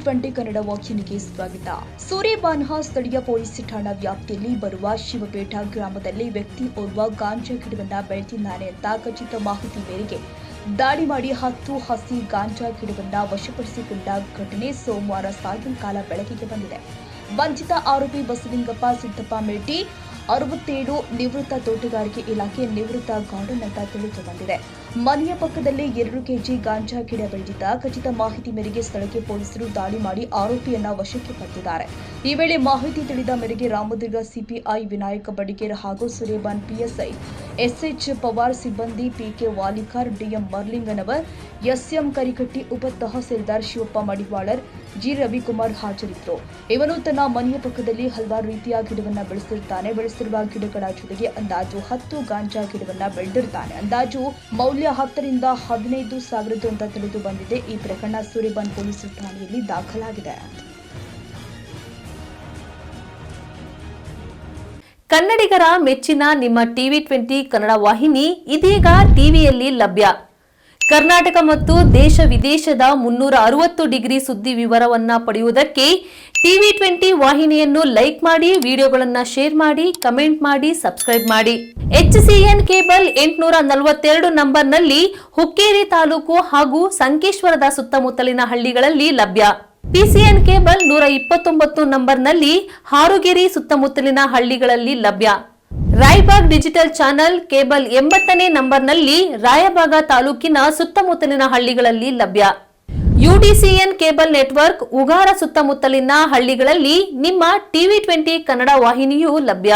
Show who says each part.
Speaker 1: TV20 Kannada ವಾಹಿನಿಗೆ ಸ್ವಾಗತ. ಸೂರೇಬಾನ್ಹ ಸ್ಥಳೀಯ ಪೊಲೀಸ್ ಠಾಣಾ ವ್ಯಾಪ್ತಿಯಲ್ಲಿ ಬರುವ ಶಿವಪೇಟ ಗ್ರಾಮದಲ್ಲಿ ವ್ಯಕ್ತಿ ಓರ್ವ ಗಾಂಜಾ ಗಿಡವನ್ನ ಬೆಳೆದಿದ್ದಾನೆ ಅಂತ ಖಚಿತ ಮಾಹಿತಿ ಮೇರೆಗೆ ದಾಳಿ ಮಾಡಿ 10 ಹಸಿ ಗಾಂಜಾ ಗಿಡವನ್ನ ವಶಪಡಿಸಿಕೊಂಡ ಘಟನೆ ಸೋಮವಾರ ಸಾಯಂಕಾಲ ಬೆಳಕಿಗೆ ಬಂದಿದೆ. ಬಂಧಿತ ಆರೋಪಿ ಬಸಲಿಂಗಪ್ಪ ಸಿದ್ದಪ್ಪ ಮೇಟಿ 67 ನಿವೃತ್ತ ತೋಟಗಾರಿಕೆ ಇಲಾಖೆ ನಿವೃತ್ತ ಗಾರ್ಡನ್ ಅಂತ ತಿಳಿದು ಬಂದಿದೆ. ಮನೆಯ ಪಕ್ಕದಲ್ಲಿ 2 ಕೆಜಿ ಗಾಂಜಾ ಗಿಡ ಬೆಳೆದಿದ್ದ ಖಚಿತ ಮಾಹಿತಿ ಮೇರೆಗೆ ಸ್ಥಳಕ್ಕೆ ಪೊಲೀಸರು ದಾಳಿ ಮಾಡಿ ಆರೋಪಿಯನ್ನ ವಶಕ್ಕೆ ಪಡೆದಿದ್ದಾರೆ. ಈ ವೇಳೆ ಮಾಹಿತಿ ತಿಳಿದ ಮೇರೆಗೆ ರಾಮದುರ್ಗ ಸಿಪಿಐ ವಿನಾಯಕ ಬಡಿಗೇರ್ ಹಾಗೂ ಸುರೇಬಾನ್ ಪಿಎಸ್ಐ ಎಸ್ಎಚ್ ಪವಾರ್ ಸಿಬ್ಬಂದಿ PK Walikar, DM ಮರ್ಲಿಂಗನವರ್, S M Karikatti, ಉಪ ತಹಸೀಲ್ದಾರ್ ಶಿವಪ್ಪ ಮಡಿವಾಳರ್, ಜಿ ರವಿಕುಮಾರ್ ಹಾಜರಿದ್ದರು. ಇವನು ತನ್ನ ಮನೆಯ ಪಕ್ಕದಲ್ಲಿ ಹಲವಾರು ರೀತಿಯ ಗಿಡವನ್ನ ಬೆಳೆಸಿರುವ ಗಿಡಗಳ ಜೊತೆಗೆ ಅಂದಾಜು 10 ಗಾಂಜಾ ಗಿಡವನ್ನ ಬೆಳೆದಿರ್ತಾನೆ. ಅಂದಾಜು ಮೌಲ್ಯ 10 ರಿಂದ 15 ಸಾವಿರದ್ದು ಅಂತ ತಿಳಿದು ಬಂದಿದೆ. ಈ ಪ್ರಕರಣ ಸೂರೇಬಾನ್ ಪೊಲೀಸ್ ಠಾಣೆಯಲ್ಲಿ ದಾಖಲಾಗಿದೆ.
Speaker 2: ಕನ್ನಡಿಗರ ಮೆಚ್ಚಿನ ನಿಮ್ಮ TV20 ಕನ್ನಡ ವಾಹಿನಿ ಇದೀಗ ಟಿವಿಯಲ್ಲಿ ಲಭ್ಯ. ಕರ್ನಾಟಕ ಮತ್ತು ದೇಶ ವಿದೇಶದ 360 ಡಿಗ್ರಿ ಸುದ್ದಿ ವಿವರವನ್ನ ಪಡೆಯುವುದಕ್ಕೆ TV20 ವಾಹಿನಿಯನ್ನು ಲೈಕ್ ಮಾಡಿ, ವಿಡಿಯೋಗಳನ್ನು ಶೇರ್ ಮಾಡಿ, ಕಮೆಂಟ್ ಮಾಡಿ, ಸಬ್ಸ್ಕ್ರೈಬ್ ಮಾಡಿ. HCN ಕೇಬಲ್ 842 ನಂಬರ್ನಲ್ಲಿ ಹುಕ್ಕೇರಿ ತಾಲೂಕು ಹಾಗೂ ಸಂಕೇಶ್ವರದ ಸುತ್ತಮುತ್ತಲಿನ ಹಳ್ಳಿಗಳಲ್ಲಿ ಲಭ್ಯ. PCN ಕೇಬಲ್ 129 ನಂಬರ್ನಲ್ಲಿ ಹಾರುಗೆರೆ ಸುತ್ತಮುತ್ತಲಿನ ಹಳ್ಳಿಗಳಲ್ಲಿ ಲಭ್ಯ. ರಾಯಬಾಗ್ ಡಿಜಿಟಲ್ ಚಾನೆಲ್ ಕೇಬಲ್ 80ನೇ ನಂಬರ್ನಲ್ಲಿ ರಾಯಬಾಗ ತಾಲೂಕಿನ ಸುತ್ತಮುತ್ತಲಿನ ಹಳ್ಳಿಗಳಲ್ಲಿ ಲಭ್ಯ. UDCN ಕೇಬಲ್ ನೆಟ್ವರ್ಕ್ ಉಗಾರ ಸುತ್ತಮುತ್ತಲಿನ ಹಳ್ಳಿಗಳಲ್ಲಿ ನಿಮ್ಮ TV20 ಕನ್ನಡ ವಾಹಿನಿಯೂ ಲಭ್ಯ.